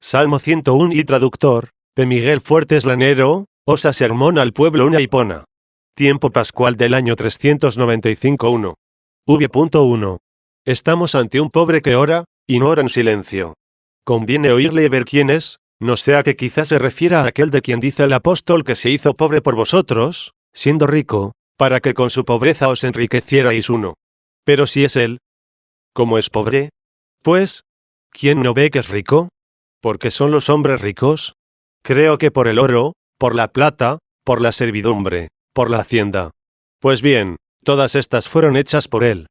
Salmo 101 y traductor, P. Miguel Fuertes Lanero, osa sermón al pueblo una hipona. Tiempo pascual del año 395-1. V.1. Estamos ante un pobre que ora, y no ora en silencio. Conviene oírle y ver quién es, no sea que quizás se refiera a aquel de quien dice el apóstol que se hizo pobre por vosotros, siendo rico, para que con su pobreza os enriquecierais uno. Pero si es él, ¿cómo es pobre? Pues, ¿quién no ve que es rico? ¿Porque son los hombres ricos? Creo que por el oro, por la plata, por la servidumbre, por la hacienda. Pues bien, todas estas fueron hechas por él.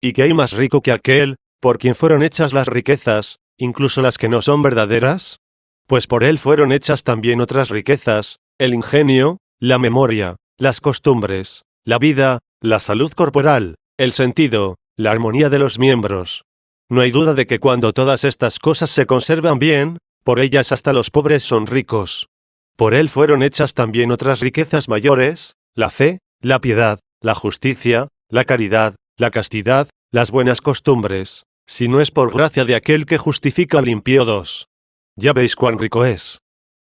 ¿Y qué hay más rico que aquel, por quien fueron hechas las riquezas, incluso las que no son verdaderas? Pues por él fueron hechas también otras riquezas, el ingenio, la memoria, las costumbres, la vida, la salud corporal, el sentido, la armonía de los miembros. No hay duda de que cuando todas estas cosas se conservan bien, por ellas hasta los pobres son ricos. Por él fueron hechas también otras riquezas mayores, la fe, la piedad, la justicia, la caridad, la castidad, las buenas costumbres, si no es por gracia de aquel que justifica al impío. 2. Ya veis cuán rico es.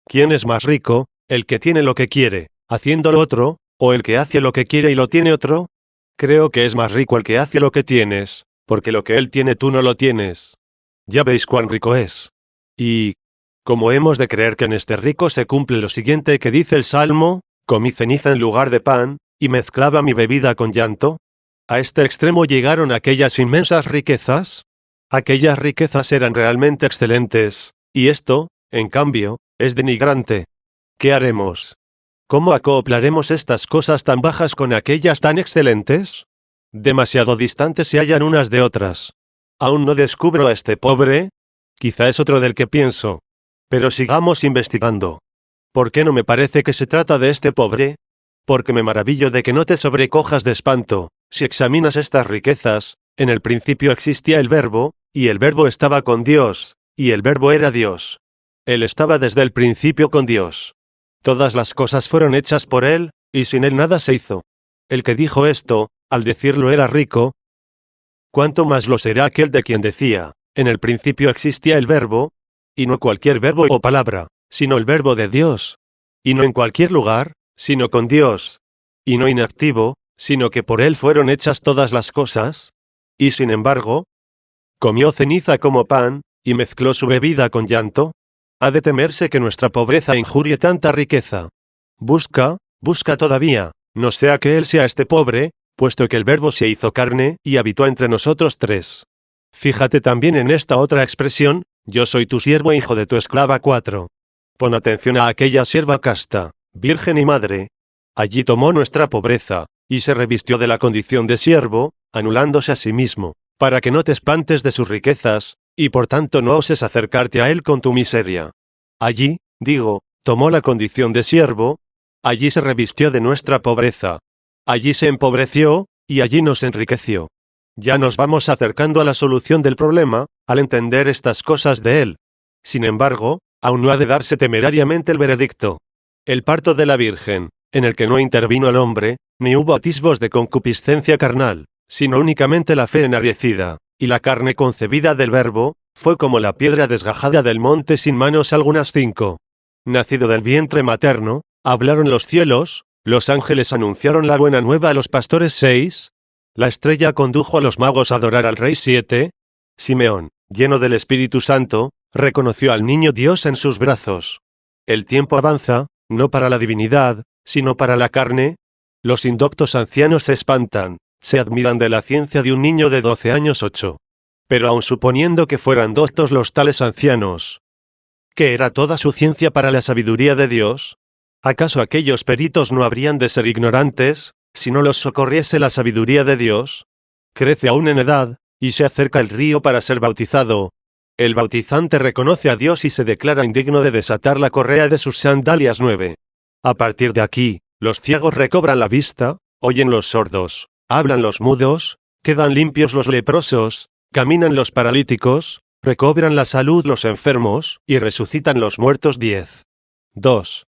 ¿Quién es más rico, el que tiene lo que quiere, haciendo lo otro, o el que hace lo que quiere y lo tiene otro? Creo que es más rico el que hace lo que tienes, porque lo que él tiene tú no lo tienes. Ya veis cuán rico es. Y, ¿cómo hemos de creer que en este rico se cumple lo siguiente que dice el Salmo? Comí ceniza en lugar de pan, y mezclaba mi bebida con llanto. ¿A este extremo llegaron aquellas inmensas riquezas? Aquellas riquezas eran realmente excelentes, y esto, en cambio, es denigrante. ¿Qué haremos? ¿Cómo acoplaremos estas cosas tan bajas con aquellas tan excelentes? Demasiado distantes se hallan unas de otras. Aún no descubro a este pobre. Quizá es otro del que pienso. Pero sigamos investigando. ¿Por qué no me parece que se trata de este pobre? Porque me maravillo de que no te sobrecojas de espanto. Si examinas estas riquezas, en el principio existía el Verbo, y el Verbo estaba con Dios, y el Verbo era Dios. Él estaba desde el principio con Dios. Todas las cosas fueron hechas por él, y sin él nada se hizo. El que dijo esto, al decirlo era rico. ¿Cuánto más lo será aquel de quien decía, en el principio existía el Verbo, y no cualquier verbo o palabra, sino el Verbo de Dios, y no en cualquier lugar, sino con Dios, y no inactivo, sino que por él fueron hechas todas las cosas? Y sin embargo, comió ceniza como pan, y mezcló su bebida con llanto. ¿Ha de temerse que nuestra pobreza injurie tanta riqueza? Busca todavía, no sea que él sea este pobre, puesto que el Verbo se hizo carne y habitó entre nosotros. 3. Fíjate también en esta otra expresión, yo soy tu siervo e hijo de tu esclava. 4. Pon atención a aquella sierva casta, virgen y madre. Allí tomó nuestra pobreza, y se revistió de la condición de siervo, anulándose a sí mismo, para que no te espantes de sus riquezas, y por tanto no oses acercarte a él con tu miseria. Allí, tomó la condición de siervo, allí se revistió de nuestra pobreza. Allí se empobreció, y allí nos enriqueció. Ya nos vamos acercando a la solución del problema, al entender estas cosas de él. Sin embargo, aún no ha de darse temerariamente el veredicto. El parto de la Virgen, en el que no intervino el hombre, ni hubo atisbos de concupiscencia carnal, sino únicamente la fe enardecida, y la carne concebida del Verbo, fue como la piedra desgajada del monte sin manos algunas. 5. Nacido del vientre materno, hablaron los cielos, los ángeles anunciaron la buena nueva a los pastores. 6. La estrella condujo a los magos a adorar al Rey. 7. Simeón, lleno del Espíritu Santo, reconoció al niño Dios en sus brazos. El tiempo avanza, no para la divinidad, sino para la carne. Los indoctos ancianos se espantan, se admiran de la ciencia de un niño de 12 años. 8. Pero aun suponiendo que fueran doctos los tales ancianos, ¿qué era toda su ciencia para la sabiduría de Dios? ¿Acaso aquellos peritos no habrían de ser ignorantes, si no los socorriese la sabiduría de Dios? Crece aún en edad, y se acerca el río para ser bautizado. El bautizante reconoce a Dios y se declara indigno de desatar la correa de sus sandalias. 9. A partir de aquí, los ciegos recobran la vista, oyen los sordos, hablan los mudos, quedan limpios los leprosos, caminan los paralíticos, recobran la salud los enfermos, y resucitan los muertos. 10. 2.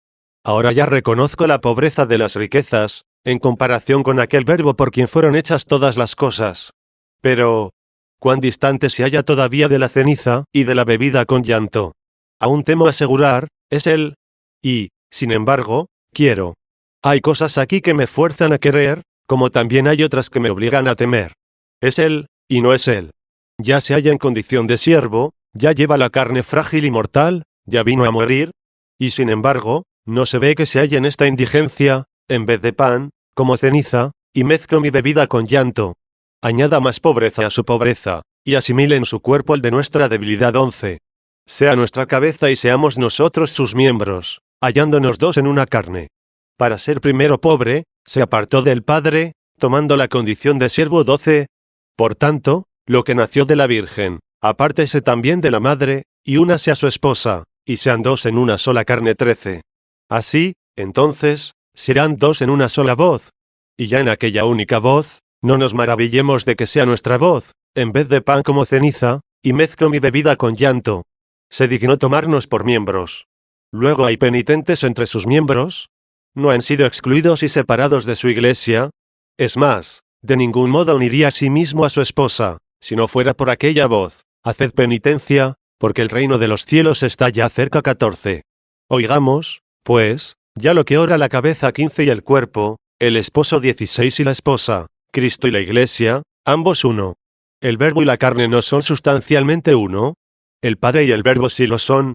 Ahora ya reconozco la pobreza de las riquezas, en comparación con aquel Verbo por quien fueron hechas todas las cosas. Pero, ¿cuán distante se halla todavía de la ceniza y de la bebida con llanto? Aún temo asegurar, es él. Y, sin embargo, quiero. Hay cosas aquí que me fuerzan a querer, como también hay otras que me obligan a temer. Es él, y no es él. Ya se halla en condición de siervo, ya lleva la carne frágil y mortal, ya vino a morir, y sin embargo, no se ve que se halla en esta indigencia, en vez de pan, como ceniza, y mezclo mi bebida con llanto. Añada más pobreza a su pobreza, y asimile en su cuerpo el de nuestra debilidad. 11. Sea nuestra cabeza y seamos nosotros sus miembros, hallándonos dos en una carne. Para ser primero pobre, se apartó del Padre, tomando la condición de siervo. 12. Por tanto, lo que nació de la Virgen, apártese también de la madre, y únase a su esposa, y sean dos en una sola carne. 13. Así, entonces, serán dos en una sola voz. Y ya en aquella única voz, no nos maravillemos de que sea nuestra voz, en vez de pan como ceniza, y mezclo mi bebida con llanto. Se dignó tomarnos por miembros. Luego hay penitentes entre sus miembros. No han sido excluidos y separados de su iglesia. Es más, de ningún modo uniría a sí mismo a su esposa, si no fuera por aquella voz. Haced penitencia, porque el reino de los cielos está ya cerca. 14. Oigamos, pues, ya lo que ora la cabeza. 15 y el cuerpo, el esposo. 16 y la esposa, Cristo y la iglesia, ambos uno. ¿El verbo y la carne no son sustancialmente uno? El Padre y el verbo sí lo son.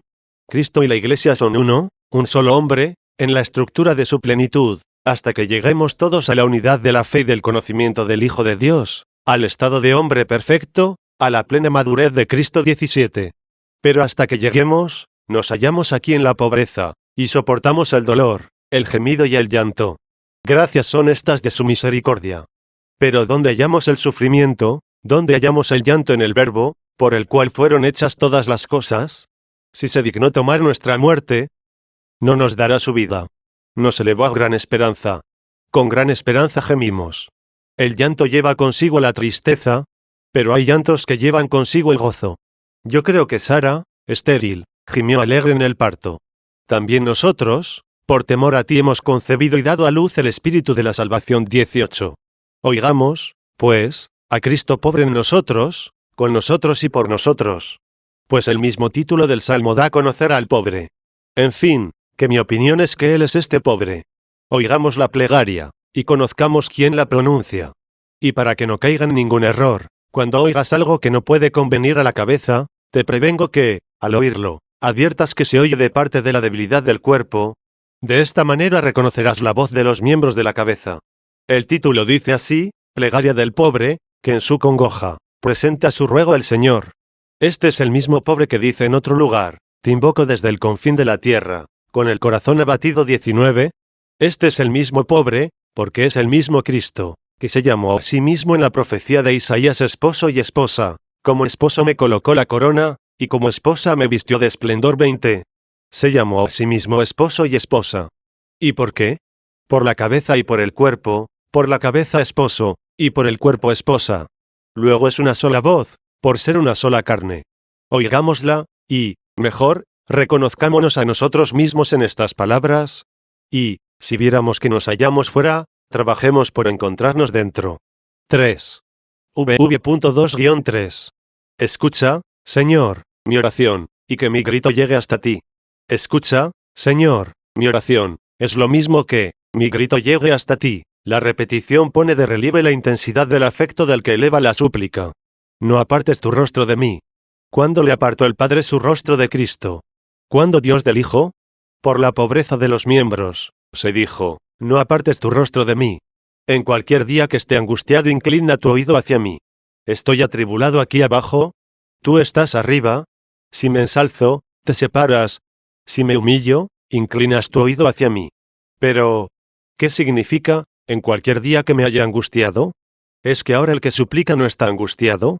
Cristo y la iglesia son uno, un solo hombre, en la estructura de su plenitud, hasta que lleguemos todos a la unidad de la fe y del conocimiento del Hijo de Dios, al estado de hombre perfecto, a la plena madurez de Cristo. 17. Pero hasta que lleguemos, nos hallamos aquí en la pobreza, y soportamos el dolor, el gemido y el llanto. Gracias son estas de su misericordia. Pero ¿dónde hallamos el sufrimiento? ¿Dónde hallamos el llanto en el verbo, por el cual fueron hechas todas las cosas? Si se dignó tomar nuestra muerte, no nos dará su vida. Nos elevó a gran esperanza. Con gran esperanza gemimos. El llanto lleva consigo la tristeza, pero hay llantos que llevan consigo el gozo. Yo creo que Sara, estéril, gimió alegre en el parto. También nosotros, por temor a ti hemos concebido y dado a luz el espíritu de la salvación. 18. Oigamos, pues, a Cristo pobre en nosotros, con nosotros y por nosotros. Pues el mismo título del Salmo da a conocer al pobre. En fin, que mi opinión es que Él es este pobre. Oigamos la plegaria, y conozcamos quién la pronuncia. Y para que no caiga en ningún error, cuando oigas algo que no puede convenir a la cabeza, te prevengo que, al oírlo, adviertas que se oye de parte de la debilidad del cuerpo. De esta manera reconocerás la voz de los miembros de la cabeza. El título dice así, plegaria del pobre, que en su congoja, presenta su ruego al Señor. Este es el mismo pobre que dice en otro lugar, te invoco desde el confín de la tierra, con el corazón abatido. 19. Este es el mismo pobre, porque es el mismo Cristo, que se llamó a sí mismo en la profecía de Isaías esposo y esposa. Como esposo me colocó la corona, y como esposa me vistió de esplendor. 20. Se llamó a sí mismo esposo y esposa. ¿Y por qué? Por la cabeza y por el cuerpo, por la cabeza esposo, y por el cuerpo esposa. Luego es una sola voz, por ser una sola carne. Oigámosla, y, mejor, reconozcámonos a nosotros mismos en estas palabras, y, si viéramos que nos hallamos fuera, trabajemos por encontrarnos dentro. 3. V.2-3. Escucha, Señor, mi oración, y que mi grito llegue hasta ti. Escucha, Señor, mi oración, es lo mismo que, mi grito llegue hasta ti. La repetición pone de relieve la intensidad del afecto del que eleva la súplica. No apartes tu rostro de mí. ¿Cuándo le apartó el Padre su rostro de Cristo? ¿Cuándo Dios del Hijo? Por la pobreza de los miembros, se dijo, no apartes tu rostro de mí. En cualquier día que esté angustiado, inclina tu oído hacia mí. ¿Estoy atribulado aquí abajo? ¿Tú estás arriba? Si me ensalzo, te separas. Si me humillo, inclinas tu oído hacia mí. Pero, ¿qué significa, en cualquier día que me haya angustiado? ¿Es que ahora el que suplica no está angustiado?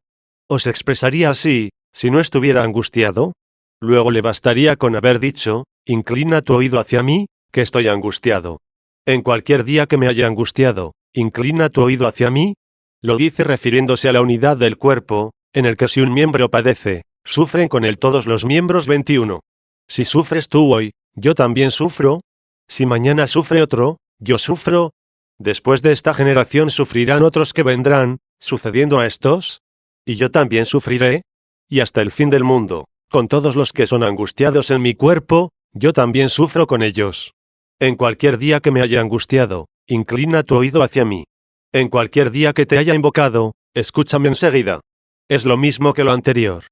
¿O se expresaría así, si no estuviera angustiado? Luego le bastaría con haber dicho, inclina tu oído hacia mí, que estoy angustiado. En cualquier día que me haya angustiado, inclina tu oído hacia mí. Lo dice refiriéndose a la unidad del cuerpo, en el que si un miembro padece, sufren con él todos los miembros. 21. Si sufres tú hoy, yo también sufro. Si mañana sufre otro, yo sufro. Después de esta generación sufrirán otros que vendrán, sucediendo a estos. Y yo también sufriré. Y hasta el fin del mundo, con todos los que son angustiados en mi cuerpo, yo también sufro con ellos. En cualquier día que me haya angustiado, inclina tu oído hacia mí. En cualquier día que te haya invocado, escúchame enseguida. Es lo mismo que lo anterior.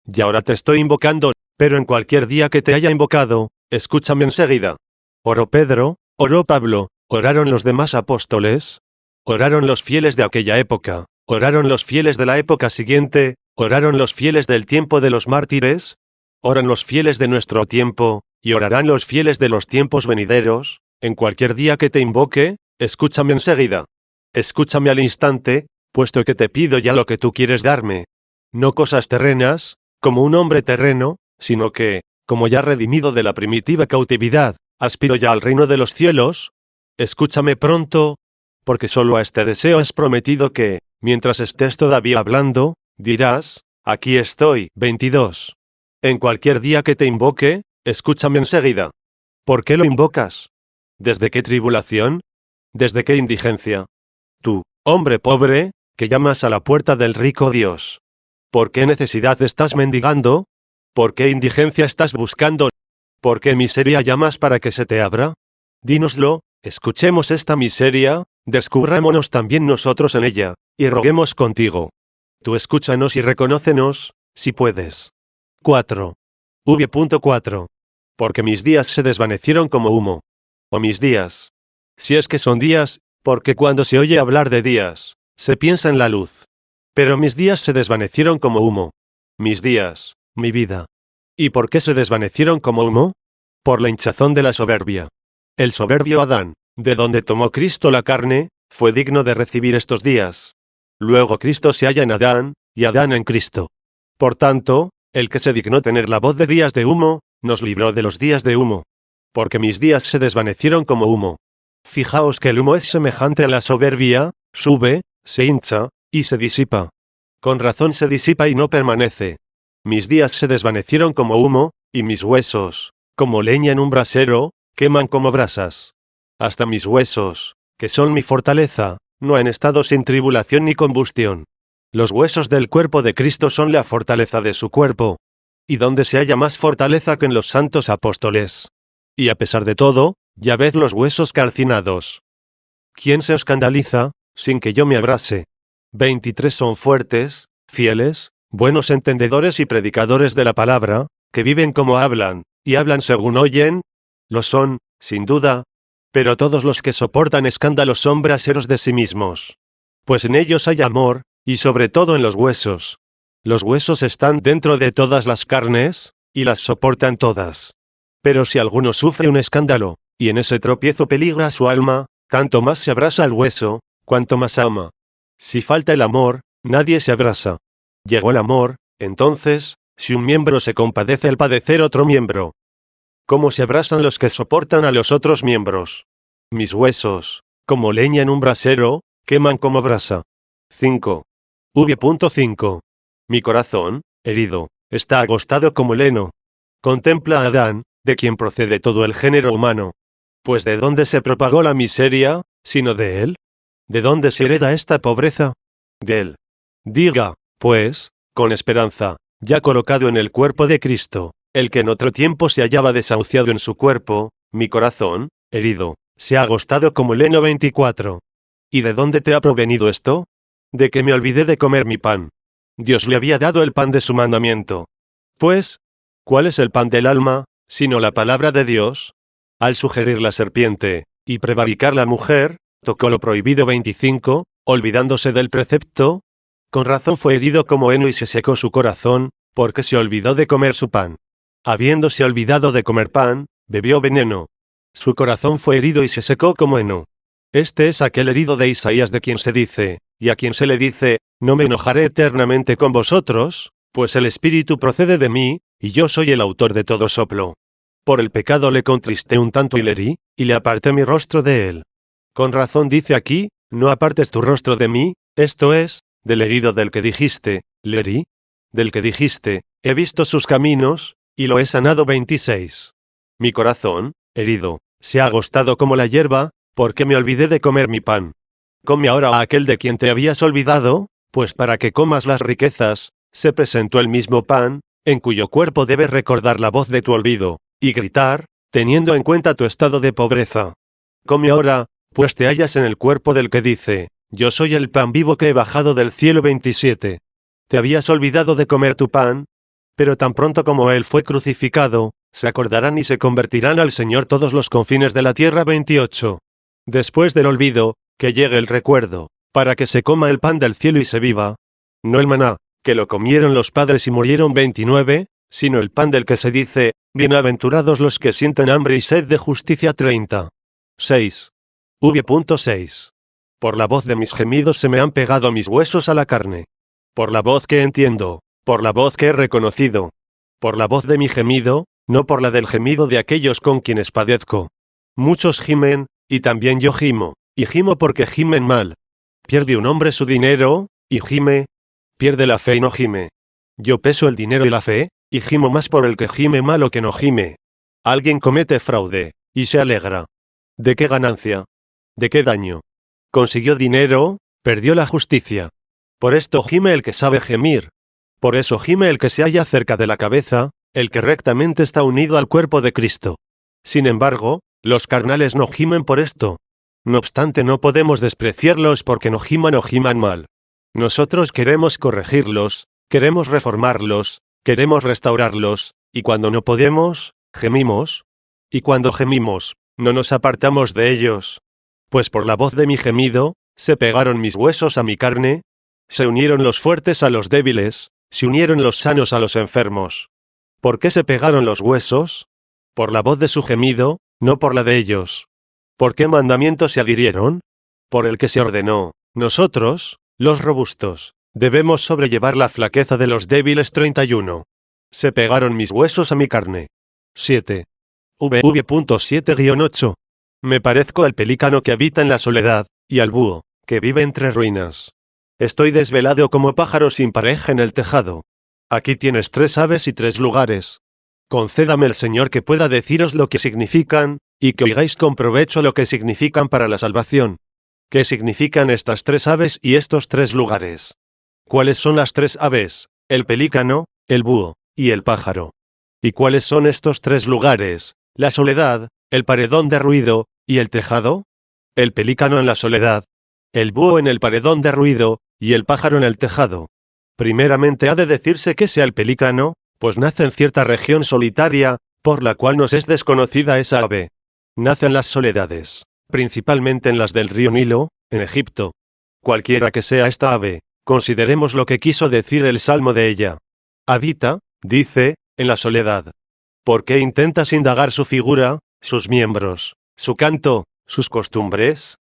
Y ahora te estoy invocando, pero en cualquier día que te haya invocado, escúchame enseguida. Oró Pedro, oró Pablo, oraron los demás apóstoles, oraron los fieles de aquella época, oraron los fieles de la época siguiente, oraron los fieles del tiempo de los mártires, oran los fieles de nuestro tiempo, y orarán los fieles de los tiempos venideros. En cualquier día que te invoque, escúchame enseguida. Escúchame al instante, puesto que te pido ya lo que tú quieres darme. No cosas terrenas, como un hombre terreno, sino que, como ya redimido de la primitiva cautividad, aspiro ya al reino de los cielos. Escúchame pronto, porque solo a este deseo has prometido que, mientras estés todavía hablando, dirás, aquí estoy. 22. En cualquier día que te invoque, escúchame enseguida. ¿Por qué lo invocas? ¿Desde qué tribulación? ¿Desde qué indigencia? Tú, hombre pobre, que llamas a la puerta del rico Dios. ¿Por qué necesidad estás mendigando? ¿Por qué indigencia estás buscando? ¿Por qué miseria llamas para que se te abra? Dínoslo, escuchemos esta miseria, descubrámonos también nosotros en ella, y roguemos contigo. Tú escúchanos y reconócenos, si puedes. 4. V.4. Porque mis días se desvanecieron como humo. O mis días. Si es que son días, porque cuando se oye hablar de días, se piensa en la luz. Pero mis días se desvanecieron como humo. Mis días, mi vida. ¿Y por qué se desvanecieron como humo? Por la hinchazón de la soberbia. El soberbio Adán, de donde tomó Cristo la carne, fue digno de recibir estos días. Luego Cristo se halla en Adán, y Adán en Cristo. Por tanto, el que se dignó tener la voz de días de humo, nos libró de los días de humo. Porque mis días se desvanecieron como humo. Fijaos que el humo es semejante a la soberbia, sube, se hincha, y se disipa. Con razón se disipa y no permanece. Mis días se desvanecieron como humo, y mis huesos, como leña en un brasero, queman como brasas. Hasta mis huesos, que son mi fortaleza, no han estado sin tribulación ni combustión. Los huesos del cuerpo de Cristo son la fortaleza de su cuerpo. ¿Y dónde se halla más fortaleza que en los santos apóstoles? Y a pesar de todo, ya ved los huesos calcinados. ¿Quién se escandaliza, sin que yo me abrase? 23 son fuertes, fieles, buenos entendedores y predicadores de la palabra, que viven como hablan, y hablan según oyen. Lo son, sin duda. Pero todos los que soportan escándalos son braseros de sí mismos. Pues en ellos hay amor, y sobre todo en los huesos. Los huesos están dentro de todas las carnes, y las soportan todas. Pero si alguno sufre un escándalo, y en ese tropiezo peligra su alma, tanto más se abrasa el hueso, cuanto más ama. Si falta el amor, nadie se abrasa. Llegó el amor, entonces, si un miembro se compadece al padecer otro miembro. ¿Cómo se abrasan los que soportan a los otros miembros? Mis huesos, como leña en un brasero, queman como brasa. 5. V.5. Mi corazón, herido, está agostado como el heno. Contempla a Adán, de quien procede todo el género humano. Pues ¿de dónde se propagó la miseria, sino de él? ¿De dónde se hereda esta pobreza? De él. Diga, pues, con esperanza, ya colocado en el cuerpo de Cristo, el que en otro tiempo se hallaba desahuciado en su cuerpo, mi corazón, herido, se ha agostado como el heno. 24. ¿Y de dónde te ha provenido esto? De que me olvidé de comer mi pan. Dios le había dado el pan de su mandamiento. Pues, ¿cuál es el pan del alma, sino la palabra de Dios? Al sugerir la serpiente, y prevaricar la mujer, tocó lo prohibido. 25, olvidándose del precepto. Con razón fue herido como heno y se secó su corazón, porque se olvidó de comer su pan. Habiéndose olvidado de comer pan, bebió veneno. Su corazón fue herido y se secó como heno. Este es aquel herido de Isaías de quien se dice, y a quien se le dice, no me enojaré eternamente con vosotros, pues el Espíritu procede de mí, y yo soy el autor de todo soplo. Por el pecado le contristé un tanto y le herí, y le aparté mi rostro de él. Con razón dice aquí, no apartes tu rostro de mí, esto es, del herido del que dijiste, le herí. Del que dijiste, he visto sus caminos, y lo he sanado. 26. Mi corazón, herido, se ha agostado como la hierba, porque me olvidé de comer mi pan. Come ahora a aquel de quien te habías olvidado, pues para que comas las riquezas, se presentó el mismo pan, en cuyo cuerpo debes recordar la voz de tu olvido, y gritar, teniendo en cuenta tu estado de pobreza. Come ahora, pues te hallas en el cuerpo del que dice, yo soy el pan vivo que he bajado del cielo. 27. Te habías olvidado de comer tu pan, pero tan pronto como él fue crucificado, se acordarán y se convertirán al Señor todos los confines de la tierra. 28. Después del olvido, que llegue el recuerdo, para que se coma el pan del cielo y se viva. No el maná, que lo comieron los padres y murieron. 29, sino el pan del que se dice, bienaventurados los que sienten hambre y sed de justicia. 30. 6. V.6. Por la voz de mis gemidos se me han pegado mis huesos a la carne. Por la voz que entiendo, por la voz que he reconocido. Por la voz de mi gemido, no por la del gemido de aquellos con quienes padezco. Muchos gimen, y también yo gimo, y gimo porque gimen mal. Pierde un hombre su dinero, y gime. Pierde la fe y no gime. Yo peso el dinero y la fe, y gimo más por el que gime mal o que no gime. Alguien comete fraude, y se alegra. ¿De qué ganancia? ¿De qué daño? Consiguió dinero, perdió la justicia. Por esto gime el que sabe gemir. Por eso gime el que se halla cerca de la cabeza, el que rectamente está unido al cuerpo de Cristo. Sin embargo, los carnales no gimen por esto. No obstante, no podemos despreciarlos porque no giman o giman mal. Nosotros queremos corregirlos, queremos reformarlos, queremos restaurarlos, y cuando no podemos, gemimos. Y cuando gemimos, no nos apartamos de ellos. Pues por la voz de mi gemido, se pegaron mis huesos a mi carne, se unieron los fuertes a los débiles, se unieron los sanos a los enfermos. ¿Por qué se pegaron los huesos? Por la voz de su gemido, no por la de ellos. ¿Por qué mandamiento se adhirieron? Por el que se ordenó, nosotros, los robustos, debemos sobrellevar la flaqueza de los débiles. 31. Se pegaron mis huesos a mi carne. 7. V.7-8. Me parezco al pelícano que habita en la soledad, y al búho, que vive entre ruinas. Estoy desvelado como pájaro sin pareja en el tejado. Aquí tienes 3 aves y 3 lugares. Concédame el Señor que pueda deciros lo que significan, y que oigáis con provecho lo que significan para la salvación. ¿Qué significan estas 3 aves y estos 3 lugares? ¿Cuáles son las 3 aves? El pelícano, el búho, y el pájaro. ¿Y cuáles son estos 3 lugares? La soledad, el paredón de ruido, y el tejado. El pelícano en la soledad, el búho en el paredón de ruido, y el pájaro en el tejado. Primeramente ha de decirse que sea el pelícano, pues nace en cierta región solitaria, por la cual nos es desconocida esa ave. Nace en las soledades, principalmente en las del río Nilo, en Egipto. Cualquiera que sea esta ave, consideremos lo que quiso decir el salmo de ella. Habita, dice, en la soledad. ¿Por qué intentas indagar su figura, sus miembros, su canto, sus costumbres?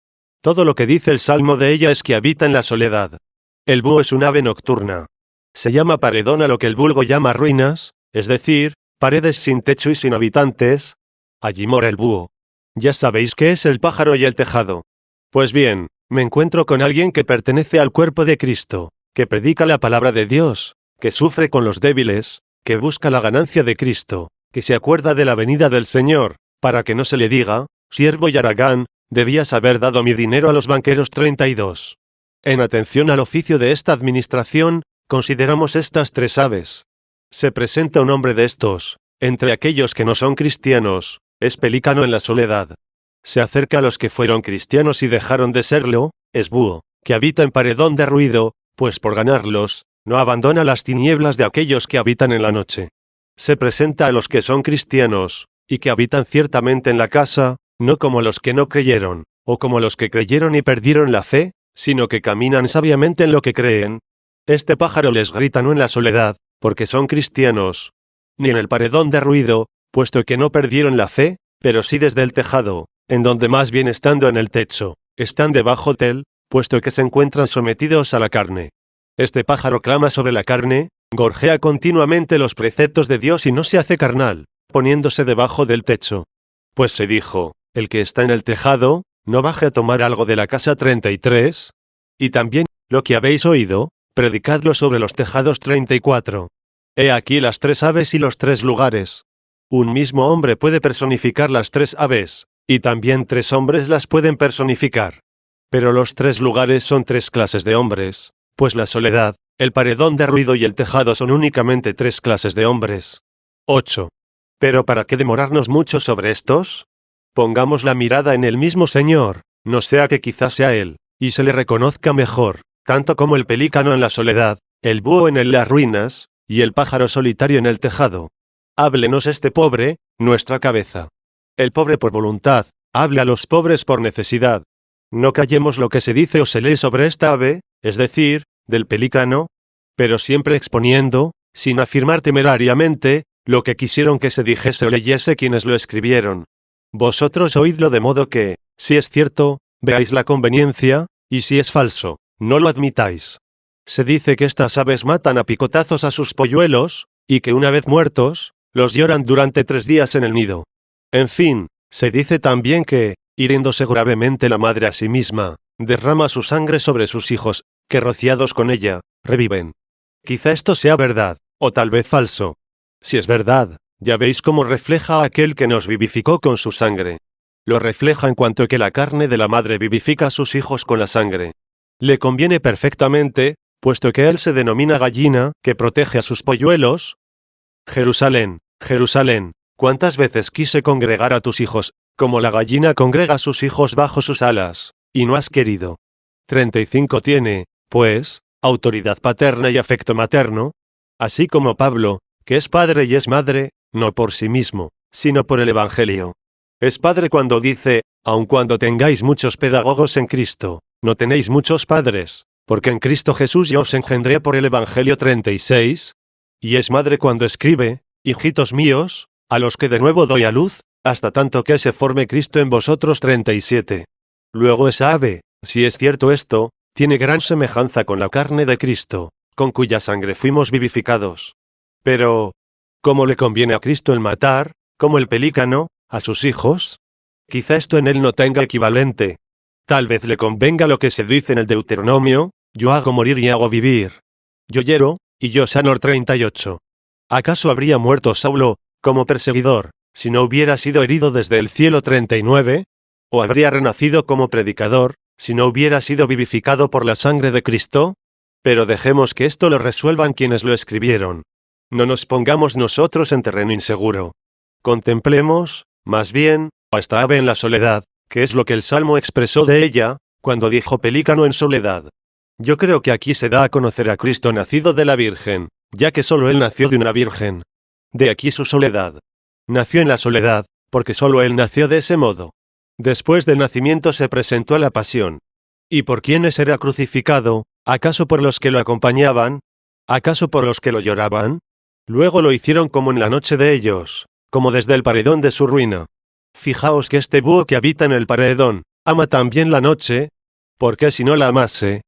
Todo lo que dice el salmo de ella es que habita en la soledad. El búho es un ave nocturna. Se llama paredón a lo que el vulgo llama ruinas, es decir, paredes sin techo y sin habitantes. Allí mora el búho. Ya sabéis qué es el pájaro y el tejado. Pues bien, me encuentro con alguien que pertenece al cuerpo de Cristo, que predica la palabra de Dios, que sufre con los débiles, que busca la ganancia de Cristo, que se acuerda de la venida del Señor, para que no se le diga, siervo y haragán, debías haber dado mi dinero a los banqueros. 32. En atención al oficio de esta administración, consideramos estas 3 aves. Se presenta un hombre de estos, entre aquellos que no son cristianos, es pelícano en la soledad. Se acerca a los que fueron cristianos y dejaron de serlo, es búho, que habita en paredón de ruido, pues por ganarlos, no abandona las tinieblas de aquellos que habitan en la noche. Se presenta a los que son cristianos, y que habitan ciertamente en la casa, no como los que no creyeron, o como los que creyeron y perdieron la fe, sino que caminan sabiamente en lo que creen. Este pájaro les grita no en la soledad, porque son cristianos, ni en el paredón de ruido, puesto que no perdieron la fe, pero sí desde el tejado, en donde más bien estando en el techo, están debajo de él, puesto que se encuentran sometidos a la carne. Este pájaro clama sobre la carne, gorjea continuamente los preceptos de Dios y no se hace carnal, poniéndose debajo del techo. Pues se dijo, el que está en el tejado, no baje a tomar algo de la casa. 33. Y también, lo que habéis oído, predicadlo sobre los tejados. 34. He aquí las 3 aves y los 3 lugares. Un mismo hombre puede personificar las 3 aves, y también 3 hombres las pueden personificar. Pero los 3 lugares son 3 clases de hombres, pues la soledad, El paredón de ruido y el tejado son únicamente 3 clases de hombres. 8. ¿Pero para qué demorarnos mucho sobre estos? Pongamos la mirada en el mismo Señor, no sea que quizás sea Él, y se le reconozca mejor, tanto como el pelícano en la soledad, el búho en las ruinas, y el pájaro solitario en el tejado. Háblenos este pobre, nuestra cabeza. El pobre por voluntad, hable a los pobres por necesidad. No callemos lo que se dice o se lee sobre esta ave, es decir, del pelícano, pero siempre exponiendo, sin afirmar temerariamente, lo que quisieron que se dijese o leyese quienes lo escribieron. Vosotros oídlo de modo que, si es cierto, veáis la conveniencia, y si es falso, no lo admitáis. Se dice que estas aves matan a picotazos a sus polluelos, y que una vez muertos, los lloran durante 3 días en el nido. En fin, se dice también que, hiriéndose gravemente la madre a sí misma, derrama su sangre sobre sus hijos, que rociados con ella, reviven. Quizá esto sea verdad, o tal vez falso. Si es verdad, ya veis cómo refleja a aquel que nos vivificó con su sangre. Lo refleja en cuanto que la carne de la madre vivifica a sus hijos con la sangre. Le conviene perfectamente, puesto que él se denomina gallina, que protege a sus polluelos. Jerusalén, Jerusalén, ¿cuántas veces quise congregar a tus hijos, como la gallina congrega a sus hijos bajo sus alas, y no has querido? 35 tiene, pues, autoridad paterna y afecto materno, así como Pablo, que es padre y es madre, no por sí mismo, sino por el Evangelio. Es padre cuando dice, aun cuando tengáis muchos pedagogos en Cristo, no tenéis muchos padres, porque en Cristo Jesús yo os engendré por el Evangelio 36, y es madre cuando escribe, hijitos míos, a los que de nuevo doy a luz, hasta tanto que se forme Cristo en vosotros 37. Luego esa ave, si es cierto esto, tiene gran semejanza con la carne de Cristo, con cuya sangre fuimos vivificados. Pero, ¿cómo le conviene a Cristo el matar, como el pelícano, a sus hijos? Quizá esto en él no tenga equivalente. Tal vez le convenga lo que se dice en el Deuteronomio, yo hago morir y hago vivir. Yo hiero, y yo sano 38. ¿Acaso habría muerto Saulo, como perseguidor, si no hubiera sido herido desde el cielo 39? ¿O habría renacido como predicador, si no hubiera sido vivificado por la sangre de Cristo? Pero dejemos que esto lo resuelvan quienes lo escribieron. No nos pongamos nosotros en terreno inseguro. Contemplemos, más bien, a esta ave en la soledad, que es lo que el Salmo expresó de ella, cuando dijo pelícano en soledad. Yo creo que aquí se da a conocer a Cristo nacido de la Virgen, ya que solo Él nació de una Virgen. De aquí su soledad. Nació en la soledad, porque solo Él nació de ese modo. Después del nacimiento se presentó a la pasión. ¿Y por quiénes era crucificado? ¿Acaso por los que lo acompañaban? ¿Acaso por los que lo lloraban? Luego lo hicieron como en la noche de ellos, como desde el paredón de su ruina. Fijaos que este búho que habita en el paredón, ama también la noche, porque si no la amase,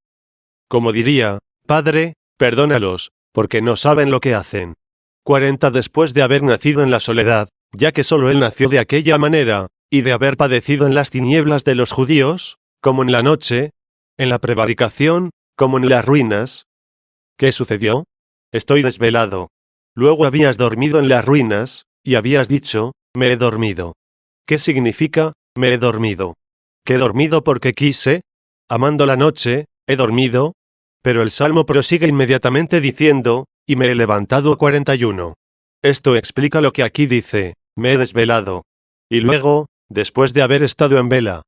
como diría, Padre, perdónalos, porque no saben lo que hacen. 40 después de haber nacido en la soledad, ya que solo él nació de aquella manera, y de haber padecido en las tinieblas de los judíos, como en la noche, en la prevaricación, como en las ruinas. ¿Qué sucedió? Estoy desvelado. Luego habías dormido en las ruinas, y habías dicho, me he dormido. ¿Qué significa, me he dormido? ¿Que he dormido porque quise? Amando la noche, he dormido. Pero el Salmo prosigue inmediatamente diciendo, y me he levantado 41. Esto explica lo que aquí dice, me he desvelado. Y luego, después de haber estado en vela,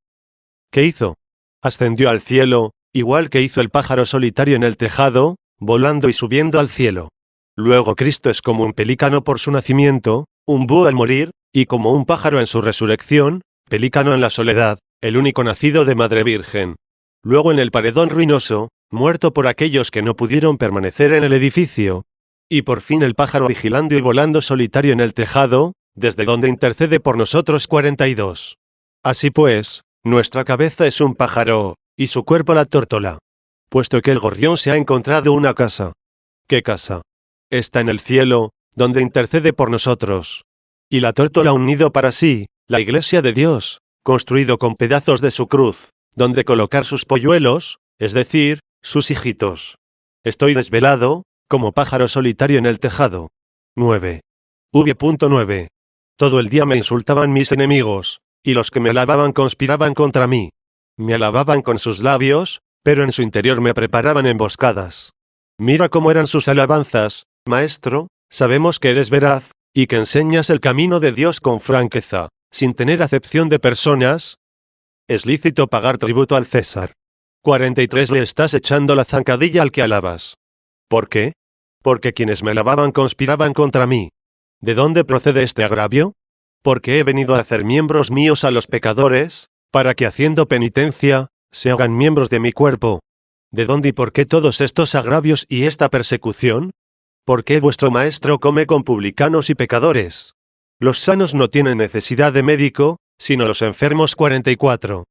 ¿qué hizo? Ascendió al cielo, igual que hizo el pájaro solitario en el tejado, volando y subiendo al cielo. Luego Cristo es como un pelícano por su nacimiento, un búho al morir, y como un pájaro en su resurrección, pelícano en la soledad, el único nacido de Madre Virgen. Luego en el paredón ruinoso, muerto por aquellos que no pudieron permanecer en el edificio. Y por fin el pájaro vigilando y volando solitario en el tejado, desde donde intercede por nosotros 42. Así pues, nuestra cabeza es un pájaro, y su cuerpo la tórtola. Puesto que el gorrión se ha encontrado una casa. ¿Qué casa? Está en el cielo, donde intercede por nosotros. Y la tórtola un nido para sí, la iglesia de Dios, construido con pedazos de su cruz, donde colocar sus polluelos, es decir, sus hijitos. Estoy desvelado, como pájaro solitario en el tejado. 9. V.9. Todo el día me insultaban mis enemigos, y los que me alababan conspiraban contra mí. Me alababan con sus labios, pero en su interior me preparaban emboscadas. Mira cómo eran sus alabanzas: Maestro, sabemos que eres veraz, y que enseñas el camino de Dios con franqueza, sin tener acepción de personas. Es lícito pagar tributo al César. 43. Le estás echando la zancadilla al que alabas. ¿Por qué? Porque quienes me alababan conspiraban contra mí. ¿De dónde procede este agravio? Porque he venido a hacer miembros míos a los pecadores, para que haciendo penitencia, se hagan miembros de mi cuerpo. ¿De dónde y por qué todos estos agravios y esta persecución? ¿Por qué vuestro maestro come con publicanos y pecadores? Los sanos no tienen necesidad de médico, sino los enfermos. 44.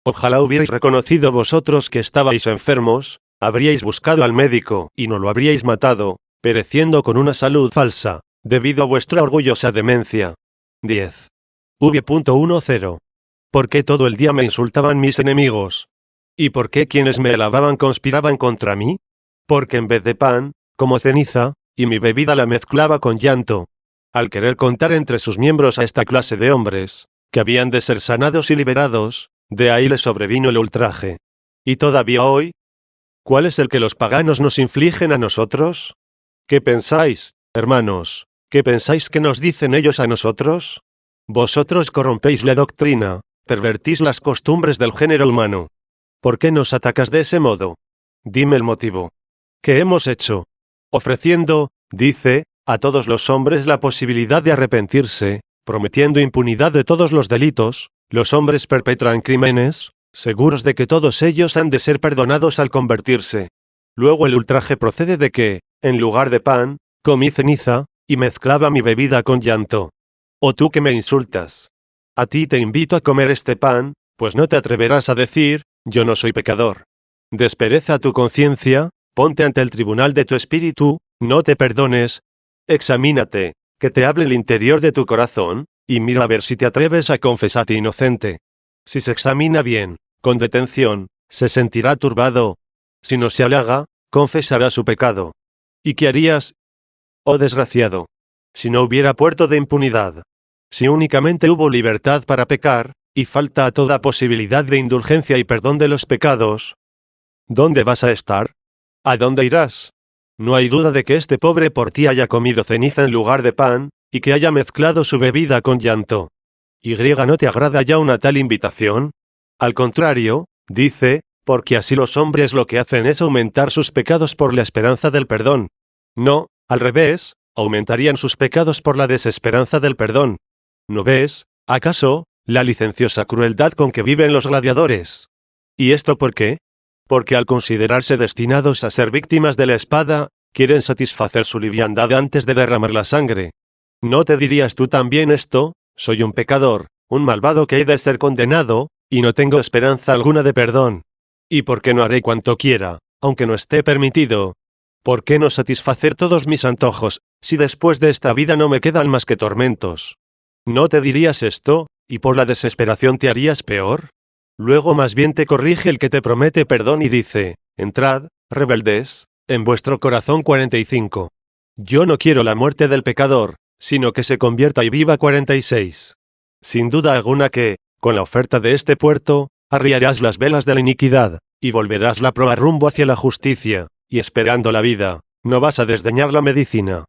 Ojalá hubierais reconocido vosotros que estabais enfermos, habríais buscado al médico, y no lo habríais matado, pereciendo con una salud falsa, debido a vuestra orgullosa demencia. 10. V.10. ¿Por qué todo el día me insultaban mis enemigos? ¿Y por qué quienes me alababan conspiraban contra mí? Porque en vez de pan, como ceniza, y mi bebida la mezclaba con llanto. Al querer contar entre sus miembros a esta clase de hombres, que habían de ser sanados y liberados, de ahí le sobrevino el ultraje. ¿Y todavía hoy? ¿Cuál es el que los paganos nos infligen a nosotros? ¿Qué pensáis, hermanos? ¿Qué pensáis que nos dicen ellos a nosotros? Vosotros corrompéis la doctrina, pervertís las costumbres del género humano. ¿Por qué nos atacas de ese modo? Dime el motivo. ¿Qué hemos hecho? Ofreciendo, dice, a todos los hombres la posibilidad de arrepentirse, prometiendo impunidad de todos los delitos, los hombres perpetran crímenes, seguros de que todos ellos han de ser perdonados al convertirse. Luego el ultraje procede de que, en lugar de pan, comí ceniza, y mezclaba mi bebida con llanto. ¿O tú que me insultas? A ti te invito a comer este pan, pues no te atreverás a decir, yo no soy pecador. Despereza tu conciencia, ponte ante el tribunal de tu espíritu, no te perdones. Examínate, que te hable el interior de tu corazón, y mira a ver si te atreves a confesarte inocente. Si se examina bien, con detención, se sentirá turbado. Si no se halaga, confesará su pecado. ¿Y qué harías? Oh desgraciado. Si no hubiera puerto de impunidad. Si únicamente hubo libertad para pecar, y falta a toda posibilidad de indulgencia y perdón de los pecados. ¿Dónde vas a estar? ¿A dónde irás? No hay duda de que este pobre por ti haya comido ceniza en lugar de pan, y que haya mezclado su bebida con llanto. ¿Y no te agrada ya una tal invitación? Al contrario, dice, porque así los hombres lo que hacen es aumentar sus pecados por la esperanza del perdón. No, al revés, aumentarían sus pecados por la desesperanza del perdón. ¿No ves, acaso, la licenciosa crueldad con que viven los gladiadores? ¿Y esto por qué? Porque al considerarse destinados a ser víctimas de la espada, quieren satisfacer su liviandad antes de derramar la sangre. ¿No te dirías tú también esto? Soy un pecador, un malvado que he de ser condenado, y no tengo esperanza alguna de perdón. ¿Y por qué no haré cuanto quiera, aunque no esté permitido? ¿Por qué no satisfacer todos mis antojos, si después de esta vida no me quedan más que tormentos? ¿No te dirías esto, y por la desesperación te harías peor? Luego más bien te corrige el que te promete perdón y dice, entrad, rebeldes, en vuestro corazón. 45. Yo no quiero la muerte del pecador, sino que se convierta y viva. 46. Sin duda alguna que, con la oferta de este puerto, arriarás las velas de la iniquidad, y volverás la proa rumbo hacia la justicia, y esperando la vida, no vas a desdeñar la medicina.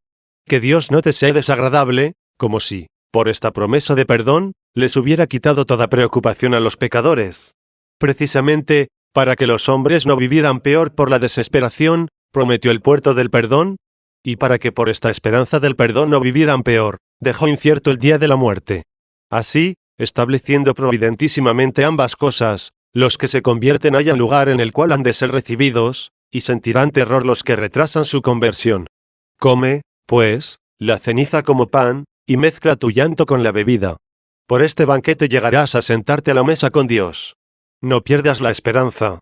Que Dios no te sea desagradable, como si, por esta promesa de perdón, les hubiera quitado toda preocupación a los pecadores. Precisamente, para que los hombres no vivieran peor por la desesperación, prometió el puerto del perdón, y para que por esta esperanza del perdón no vivieran peor, dejó incierto el día de la muerte. Así, estableciendo providentísimamente ambas cosas, los que se convierten hallan lugar en el cual han de ser recibidos, y sentirán terror los que retrasan su conversión. Come, pues, la ceniza como pan, y mezcla tu llanto con la bebida. Por este banquete llegarás a sentarte a la mesa con Dios. No pierdas la esperanza.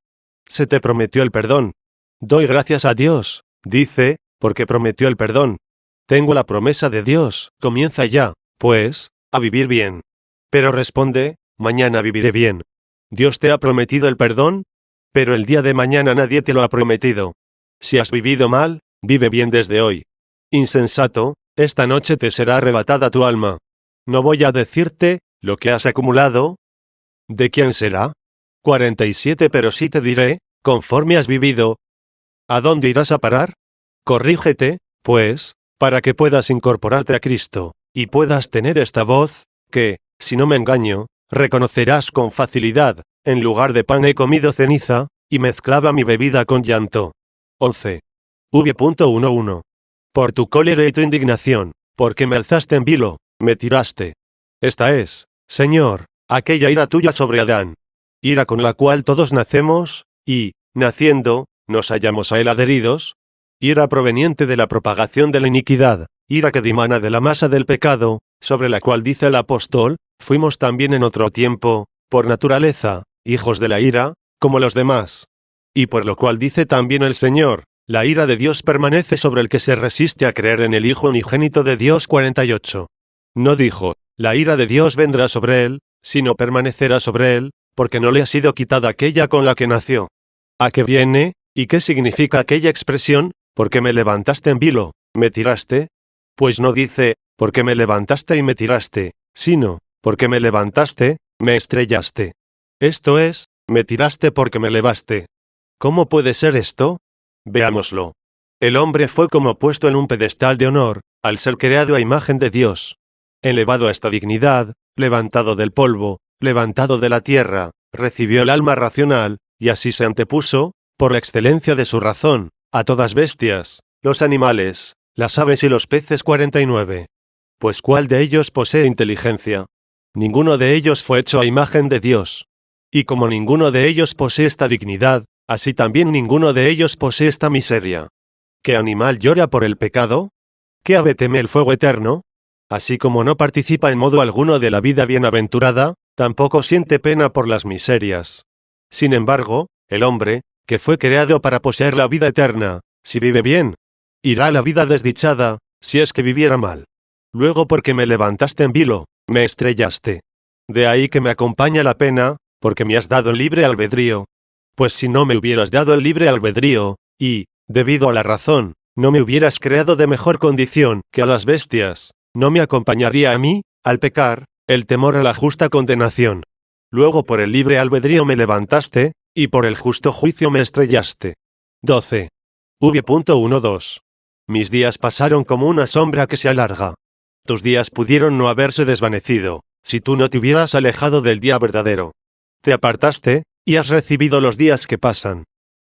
Se te prometió el perdón. Doy gracias a Dios, dice, porque prometió el perdón. Tengo la promesa de Dios, comienza ya, pues, a vivir bien. Pero responde, mañana viviré bien. ¿Dios te ha prometido el perdón? Pero el día de mañana nadie te lo ha prometido. Si has vivido mal, vive bien desde hoy. Insensato, esta noche te será arrebatada tu alma. No voy a decirte, lo que has acumulado. ¿De quién será? 47. Pero sí te diré, conforme has vivido. ¿A dónde irás a parar? Corrígete, pues, para que puedas incorporarte a Cristo, y puedas tener esta voz, que, si no me engaño, reconocerás con facilidad, en lugar de pan he comido ceniza, y mezclaba mi bebida con llanto. 11. V.11. Por tu cólera y tu indignación, porque me alzaste en vilo, me tiraste. Esta es, Señor, aquella ira tuya sobre Adán. Ira con la cual todos nacemos, y, naciendo, nos hallamos a él adheridos. Ira proveniente de la propagación de la iniquidad, ira que dimana de la masa del pecado, sobre la cual dice el apóstol, fuimos también en otro tiempo, por naturaleza, hijos de la ira, como los demás. Y por lo cual dice también el Señor, la ira de Dios permanece sobre el que se resiste a creer en el Hijo unigénito de Dios. 48. No dijo, la ira de Dios vendrá sobre él, sino permanecerá sobre él, porque no le ha sido quitada aquella con la que nació. ¿A qué viene, y qué significa aquella expresión, porque me levantaste en vilo, me tiraste? Pues no dice, porque me levantaste y me tiraste, sino, porque me levantaste, me estrellaste. Esto es, me tiraste porque me elevaste. ¿Cómo puede ser esto? Veámoslo. El hombre fue como puesto en un pedestal de honor, al ser creado a imagen de Dios. Elevado a esta dignidad, levantado del polvo, levantado de la tierra, recibió el alma racional, y así se antepuso, por la excelencia de su razón, a todas bestias, los animales, las aves y los peces. 49. Pues ¿cuál de ellos posee inteligencia? Ninguno de ellos fue hecho a imagen de Dios. Y como ninguno de ellos posee esta dignidad, así también ninguno de ellos posee esta miseria. ¿Qué animal llora por el pecado? ¿Qué ave teme el fuego eterno? Así como no participa en modo alguno de la vida bienaventurada, tampoco siente pena por las miserias. Sin embargo, el hombre, que fue creado para poseer la vida eterna, si vive bien, irá a la vida desdichada, si es que viviera mal. Luego porque me levantaste en vilo, me estrellaste. De ahí que me acompaña la pena, porque me has dado libre albedrío. Pues si no me hubieras dado el libre albedrío, y, debido a la razón, no me hubieras creado de mejor condición que a las bestias, no me acompañaría a mí, al pecar, el temor a la justa condenación. Luego por el libre albedrío me levantaste, y por el justo juicio me estrellaste. 12. V.12. Mis días pasaron como una sombra que se alarga. Tus días pudieron no haberse desvanecido, si tú no te hubieras alejado del día verdadero. Te apartaste, y has recibido los días que pasan.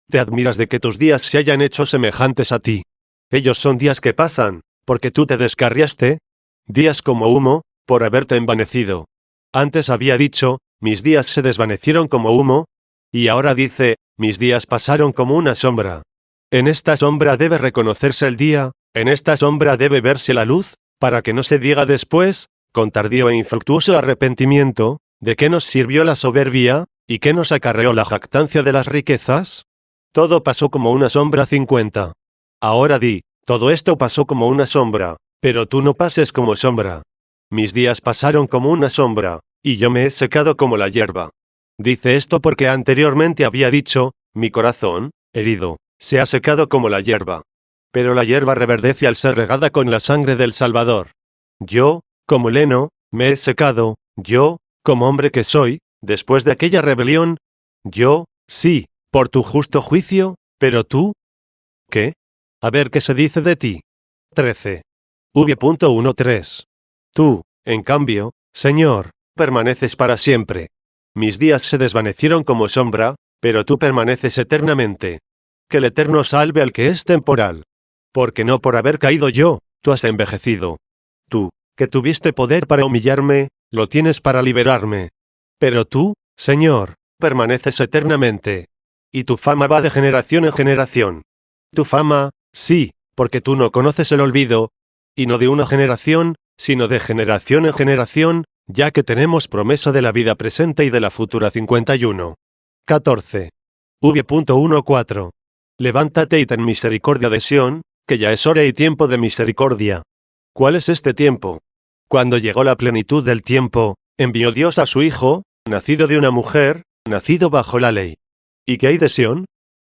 Te admiras de que tus días se hayan hecho semejantes a ti. Ellos son días que pasan, porque tú te descarriaste. Días como humo, por haberte envanecido. Antes había dicho, mis días se desvanecieron como humo, y ahora dice, mis días pasaron como una sombra. En esta sombra debe reconocerse el día, en esta sombra debe verse la luz, para que no se diga después, con tardío e infructuoso arrepentimiento, ¿de qué nos sirvió la soberbia, y qué nos acarreó la jactancia de las riquezas? Todo pasó como una sombra. 50. Ahora di, todo esto pasó como una sombra, pero tú no pases como sombra. Mis días pasaron como una sombra, y yo me he secado como la hierba. Dice esto porque anteriormente había dicho, mi corazón, herido, se ha secado como la hierba. Pero la hierba reverdece al ser regada con la sangre del Salvador. Yo, como heno, me he secado, yo, como hombre que soy, después de aquella rebelión. Yo, sí, por tu justo juicio, pero tú, ¿qué? A ver qué se dice de ti. 13. V.13. Tú, en cambio, Señor, permaneces para siempre. Mis días se desvanecieron como sombra, pero tú permaneces eternamente. Que el Eterno salve al que es temporal. Porque no por haber caído yo, tú has envejecido. Tú, que tuviste poder para humillarme, lo tienes para liberarme. Pero tú, Señor, permaneces eternamente. Y tu fama va de generación en generación. Tu fama, sí, porque tú no conoces el olvido, y no de una generación, sino de generación en generación, ya que tenemos promesa de la vida presente y de la futura. 51. 14. V.14. Levántate y ten misericordia de Sión, que ya es hora y tiempo de misericordia. ¿Cuál es este tiempo? Cuando llegó la plenitud del tiempo, envió Dios a su Hijo, nacido de una mujer, nacido bajo la ley. ¿Y qué hay de Sión?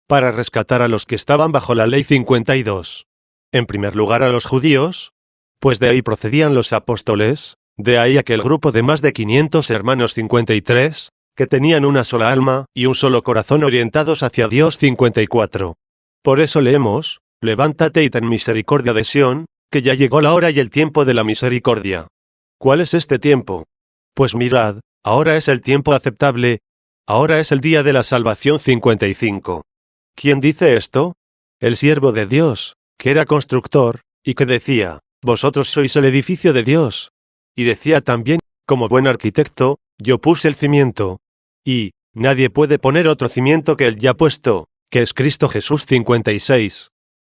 Para rescatar a los que estaban bajo la ley. 52. En primer lugar a los judíos, pues de ahí procedían los apóstoles, de ahí aquel grupo de más de 500 hermanos. 53, que tenían una sola alma y un solo corazón orientados hacia Dios. 54. Por eso leemos, levántate y ten misericordia de Sión, que ya llegó la hora y el tiempo de la misericordia. ¿Cuál es este tiempo? Pues mirad, ahora es el tiempo aceptable, ahora es el día de la salvación 55. ¿Quién dice esto? El siervo de Dios, que era constructor, y que decía, vosotros sois el edificio de Dios. Y decía también, como buen arquitecto, yo puse el cimiento. Y, nadie puede poner otro cimiento que el ya puesto, que es Cristo Jesús 56.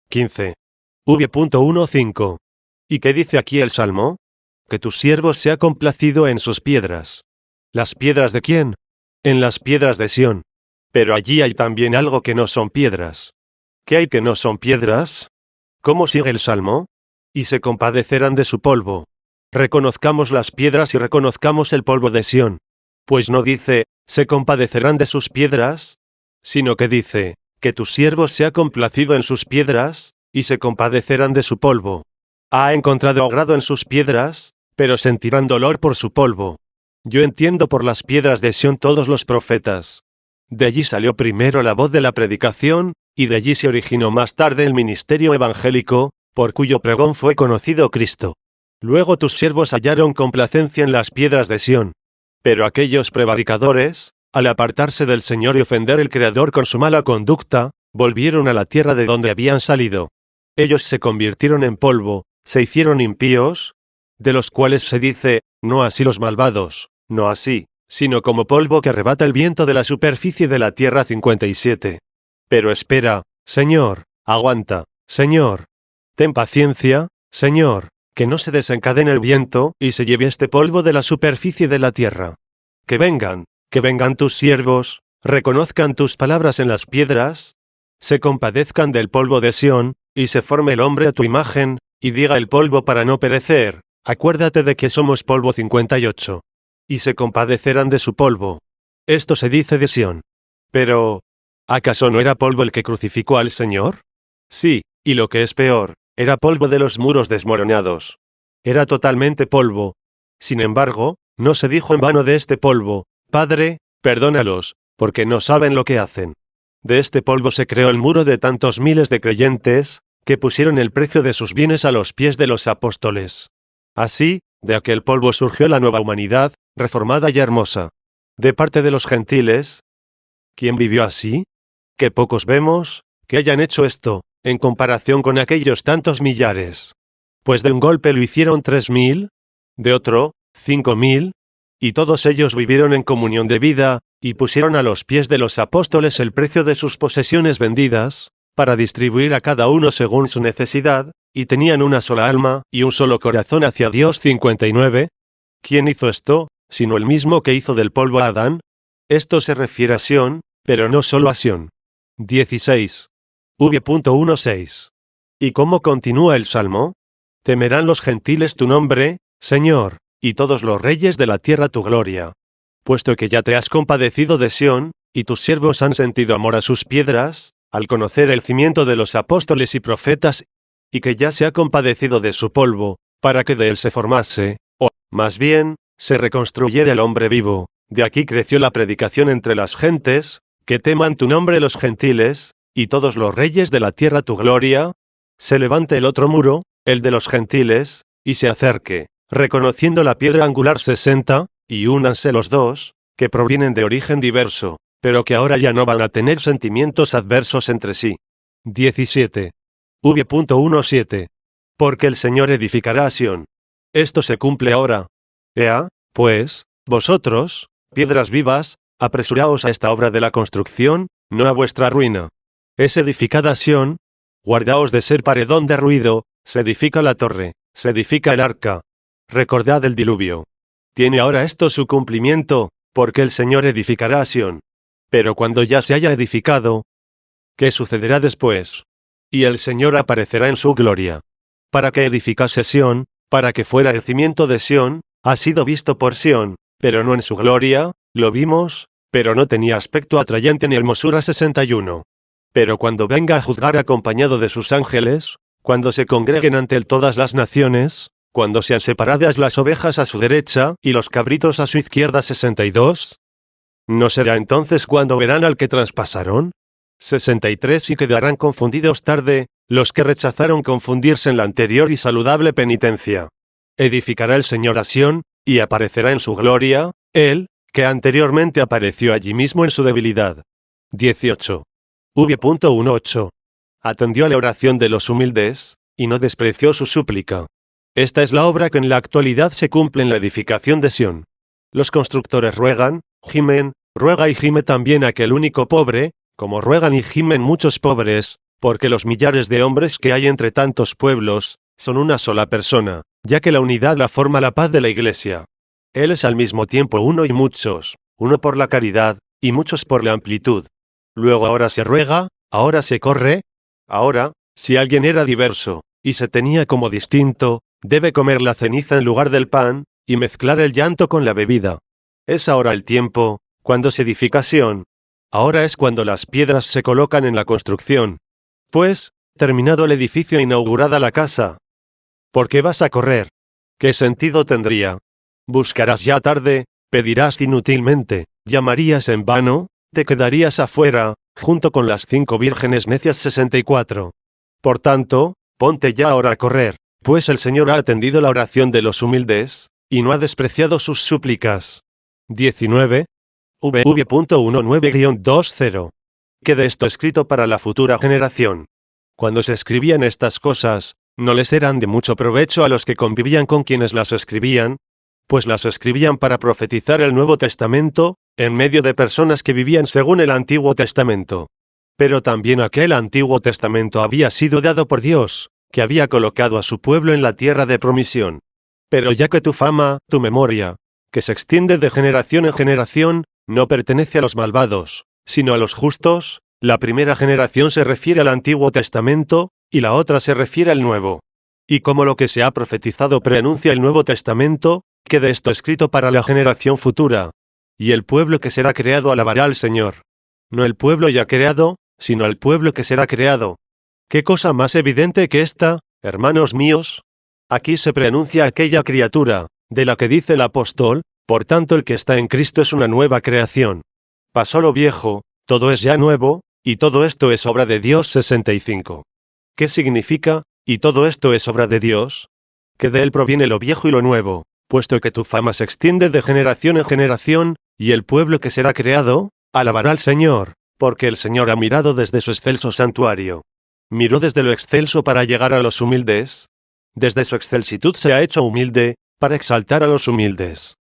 15. V.15. ¿Y qué dice aquí el Salmo? Que tu siervo se ha complacido en sus piedras. ¿Las piedras de quién? En las piedras de Sión. Pero allí hay también algo que no son piedras. ¿Qué hay que no son piedras? ¿Cómo sigue el Salmo? Y se compadecerán de su polvo. Reconozcamos las piedras y reconozcamos el polvo de Sión. Pues no dice, se compadecerán de sus piedras, sino que dice, que tu siervo se ha complacido en sus piedras, y se compadecerán de su polvo. Ha encontrado agrado en sus piedras, pero sentirán dolor por su polvo. Yo entiendo por las piedras de Sión todos los profetas. De allí salió primero la voz de la predicación, y de allí se originó más tarde el ministerio evangélico, por cuyo pregón fue conocido Cristo. Luego tus siervos hallaron complacencia en las piedras de Sión. Pero aquellos prevaricadores, al apartarse del Señor y ofender al Creador con su mala conducta, volvieron a la tierra de donde habían salido. Ellos se convirtieron en polvo, se hicieron impíos, de los cuales se dice, no así los malvados, no así, sino como polvo que arrebata el viento de la superficie de la tierra 57. Pero espera, Señor, aguanta, Señor. Ten paciencia, Señor, que no se desencadene el viento y se lleve este polvo de la superficie de la tierra. Que vengan tus siervos, reconozcan tus palabras en las piedras, se compadezcan del polvo de Sión, y se forme el hombre a tu imagen, y diga el polvo para no perecer, acuérdate de que somos polvo 58. Y se compadecerán de su polvo. Esto se dice de Sión. Pero, ¿acaso no era polvo el que crucificó al Señor? Sí, y lo que es peor, era polvo de los muros desmoronados. Era totalmente polvo. Sin embargo, no se dijo en vano de este polvo, Padre, perdónalos, porque no saben lo que hacen. De este polvo se creó el muro de tantos miles de creyentes, que pusieron el precio de sus bienes a los pies de los apóstoles. Así, de aquel polvo surgió la nueva humanidad, reformada y hermosa. De parte de los gentiles, ¿quién vivió así? Que pocos vemos, que hayan hecho esto, en comparación con aquellos tantos millares. Pues de un golpe lo hicieron 3.000, de otro, 5.000, y todos ellos vivieron en comunión de vida, y pusieron a los pies de los apóstoles el precio de sus posesiones vendidas, para distribuir a cada uno según su necesidad, y tenían una sola alma, y un solo corazón hacia Dios 59. ¿Quién hizo esto, sino el mismo que hizo del polvo a Adán? Esto se refiere a Sión, pero no solo a Sión. 16. V.16. ¿Y cómo continúa el Salmo? Temerán los gentiles tu nombre, Señor, y todos los reyes de la tierra tu gloria. Puesto que ya te has compadecido de Sión, y tus siervos han sentido amor a sus piedras, al conocer el cimiento de los apóstoles y profetas, y que ya se ha compadecido de su polvo, para que de él se formase, o, más bien, se reconstruyera el hombre vivo. De aquí creció la predicación entre las gentes, que teman tu nombre los gentiles, y todos los reyes de la tierra tu gloria. Se levante el otro muro, el de los gentiles, y se acerque, reconociendo la piedra angular 60, y únanse los dos, que provienen de origen diverso, pero que ahora ya no van a tener sentimientos adversos entre sí. 17. V.17. Porque el Señor edificará a Sión. Esto se cumple ahora. Ea, pues, vosotros, piedras vivas, apresuraos a esta obra de la construcción, no a vuestra ruina. Es edificada Sión, guardaos de ser paredón de ruido, se edifica la torre, se edifica el arca. Recordad el diluvio. Tiene ahora esto su cumplimiento, porque el Señor edificará a Sión. Pero cuando ya se haya edificado, ¿qué sucederá después? Y el Señor aparecerá en su gloria. Para que edificase Sión, para que fuera el cimiento de Sión, ha sido visto por Sión, pero no en su gloria, lo vimos, pero no tenía aspecto atrayente ni hermosura 61. Pero cuando venga a juzgar acompañado de sus ángeles, cuando se congreguen ante él todas las naciones, cuando sean separadas las ovejas a su derecha y los cabritos a su izquierda 62, ¿no será entonces cuando verán al que traspasaron? 63 y quedarán confundidos tarde, los que rechazaron confundirse en la anterior y saludable penitencia. Edificará el Señor a Sión, y aparecerá en su gloria, Él, que anteriormente apareció allí mismo en su debilidad. 18. V.18. Atendió a la oración de los humildes, y no despreció su súplica. Esta es la obra que en la actualidad se cumple en la edificación de Sión. Los constructores ruegan, gimen, ruega y gime también aquel único pobre, como ruegan y gimen muchos pobres, porque los millares de hombres que hay entre tantos pueblos, son una sola persona, ya que la unidad la forma la paz de la Iglesia. Él es al mismo tiempo uno y muchos, uno por la caridad, y muchos por la amplitud. Luego ahora se ruega, ahora se corre. Ahora, si alguien era diverso, y se tenía como distinto, debe comer la ceniza en lugar del pan, y mezclar el llanto con la bebida. Es ahora el tiempo, cuando se edifica Sión. Ahora es cuando las piedras se colocan en la construcción. Pues, terminado el edificio e inaugurada la casa. ¿Por qué vas a correr? ¿Qué sentido tendría? Buscarás ya tarde, pedirás inútilmente, llamarías en vano, te quedarías afuera, junto con las 5 vírgenes necias 64. Por tanto, ponte ya ahora a correr, pues el Señor ha atendido la oración de los humildes, y no ha despreciado sus súplicas. 19. V.19-20. Quede esto escrito para la futura generación. Cuando se escribían estas cosas, no les eran de mucho provecho a los que convivían con quienes las escribían, pues las escribían para profetizar el Nuevo Testamento, en medio de personas que vivían según el Antiguo Testamento. Pero también aquel Antiguo Testamento había sido dado por Dios, que había colocado a su pueblo en la tierra de promisión. Pero ya que tu fama, tu memoria, que se extiende de generación en generación, no pertenece a los malvados, sino a los justos, la primera generación se refiere al Antiguo Testamento, y la otra se refiere al Nuevo. Y como lo que se ha profetizado preanuncia el Nuevo Testamento, quede esto escrito para la generación futura. Y el pueblo que será creado alabará al Señor. No el pueblo ya creado, sino el pueblo que será creado. ¿Qué cosa más evidente que esta, hermanos míos? Aquí se preanuncia aquella criatura, de la que dice el apóstol, por tanto el que está en Cristo es una nueva creación. Pasó lo viejo, todo es ya nuevo, y todo esto es obra de Dios. 65. ¿Qué significa, y todo esto es obra de Dios? Que de él proviene lo viejo y lo nuevo, puesto que tu fama se extiende de generación en generación, y el pueblo que será creado, alabará al Señor, porque el Señor ha mirado desde su excelso santuario. Miró desde lo excelso para llegar a los humildes. Desde su excelsitud se ha hecho humilde, para exaltar a los humildes.